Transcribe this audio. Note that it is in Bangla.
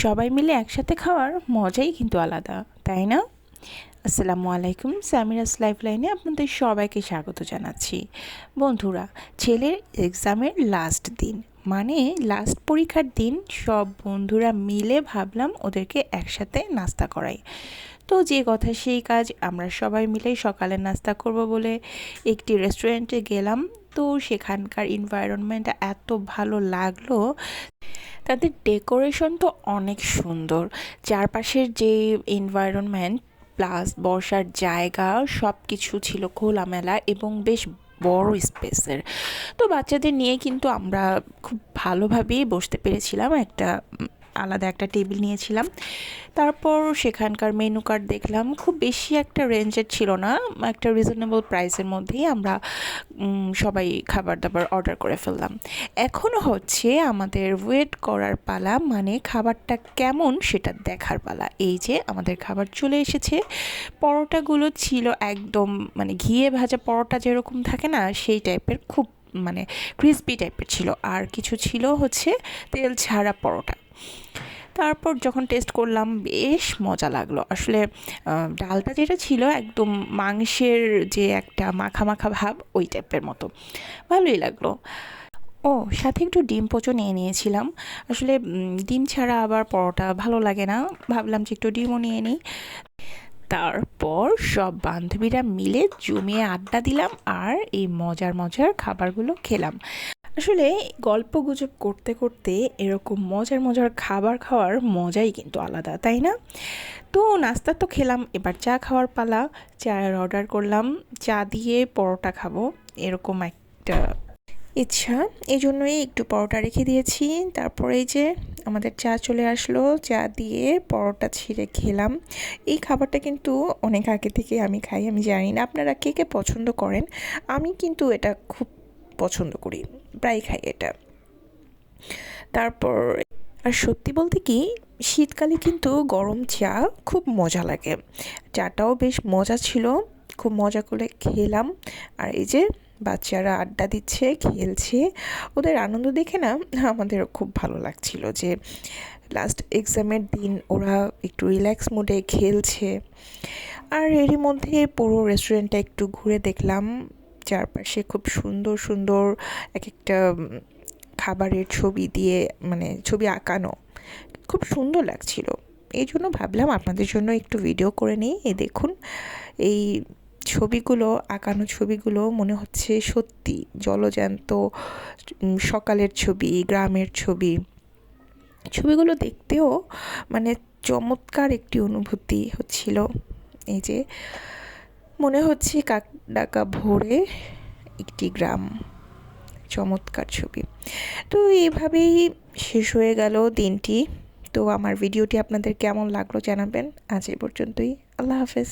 সবাই মিলে একসাথে খাওয়ার মজাই কিন্তু আলাদা, তাই না? আসসালামু আলাইকুম, সামিরাস লাইফ লাইনে আপনাদের সবাইকে স্বাগত জানাচ্ছি। বন্ধুরা, ছেলের এক্সামের লাস্ট দিন, মানে লাস্ট পরীক্ষার দিন, সব বন্ধুরা মিলে ভাবলাম ওদেরকে একসাথে নাস্তা করাই। তো যে কথা সেই কাজ, আমরা সবাই মিলে সকালে নাস্তা করব বলে একটি রেস্টুরেন্টে গেলাম। তো সেখানকার এনভায়রনমেন্টটা এত ভালো লাগলো, তাদের ডেকোরেশন তো অনেক সুন্দর। চারপাশের যে এনভায়রনমেন্ট প্লাস বসার জায়গা সব কিছু ছিল খোলামেলা এবং বেশ বড় স্পেসের। তো বাচ্চাদের নিয়ে কিন্তু আমরা খুব ভালোভাবেই বসতে পেরেছিলাম, আলাদা একটা টেবিল নিয়েছিলাম। তারপর সেখানকার মেনু কার্ড দেখলাম, খুব বেশি একটা রেঞ্জের ছিল না, একটা রিজনেবল প্রাইসের মধ্যেই আমরা সবাই খাবার দাবার অর্ডার করে ফেললাম। এখনও হচ্ছে আমাদের ওয়েট করার পালা, মানে খাবারটা কেমন সেটা দেখার পালা। এই যে আমাদের খাবার চলে এসেছে। পরোটাগুলো ছিল একদম মানে ঘিয়ে ভাজা পরোটা যেরকম থাকে না, সেই টাইপের, খুব মানে ক্রিসপি টাইপের ছিল। আর কিছু ছিল হচ্ছে তেল ছাড়া পরোটা। তারপর যখন টেস্ট করলাম বেশ মজা লাগলো আসলে। ডালটা যেটা ছিল একদম মাংসের যে একটা মাখা মাখা ভাব, ওই টাইপের মতো, ভালোই লাগলো। ও সাথে একটু ডিম পোচও নিয়ে নিয়েছিলাম। আসলে ডিম ছাড়া আবার পরোটা ভালো লাগে না, ভাবলাম যে একটু ডিমও নিয়ে নিই। তারপর সব বান্ধবীরা মিলে জমিয়ে আড্ডা দিলাম আর এই মজার মজার খাবারগুলো খেলাম। আসলে গল্পগুজব করতে করতে এরকম মজার মজার খাবার খাওয়ার মজাই কিন্তু আলাদা, তাই না? তো নাস্তা তো খেলাম, এবার চা খাওয়ার পালা। চায়ের অর্ডার করলাম, চা দিয়ে পরোটা খাবো এরকম একটা ইচ্ছা, এই জন্যই একটু পরোটা রেখে দিয়েছি। তারপরে এই যে আমাদের চা চলে আসলো, চা দিয়ে পরোটা ছিঁড়ে খেলাম। এই খাবারটা কিন্তু অনেক আগে থেকে আমি খাই, আমি জানি না আপনারা কে কে পছন্দ করেন। আমি কিন্তু এটা খুব পছন্দ করি, প্রায় খাই এটা। তারপর আর সত্যি বলতে কি, শীতকালে কিন্তু গরম চা খুব মজা লাগে। চাটাও বেশ মজা ছিল, খুব মজা করে খেলাম। আর এই যে বাচ্চারা আড্ডা দিচ্ছে, খেলছে, ওদের আনন্দ দেখে না আমাদেরও খুব ভালো লাগছিল যে লাস্ট এক্সামের দিন ওরা একটু রিল্যাক্স মুডে খেলছে। আর এরই মধ্যে পুরো রেস্টুরেন্টটা একটু ঘুরে দেখলাম, চারপাশে খুব সুন্দর সুন্দর এক একটা খাবারের ছবি দিয়ে, মানে ছবি আঁকানো, খুব সুন্দর লাগছিল। এই জন্য ভাবলাম আপনাদের জন্য একটু ভিডিও করে নিই। এই দেখুন, এই ছবিগুলো, আঁকানো ছবিগুলো মনে হচ্ছে সত্যি জলজ্যান্ত সকালের ছবি, গ্রামের ছবি। ছবিগুলো দেখতেও মানে চমৎকার একটি অনুভূতি হচ্ছিল। এই যে মনে হচ্ছে কাক ডাকা ভোরে একটি গ্রাম, চমৎকার ছবি। তো এইভাবেই শেষ হয়ে গেল দিনটি। তো আমার ভিডিওটি আপনাদের কেমন লাগলো জানাবেন। আজ এই পর্যন্তই। আল্লাহ হাফেজ।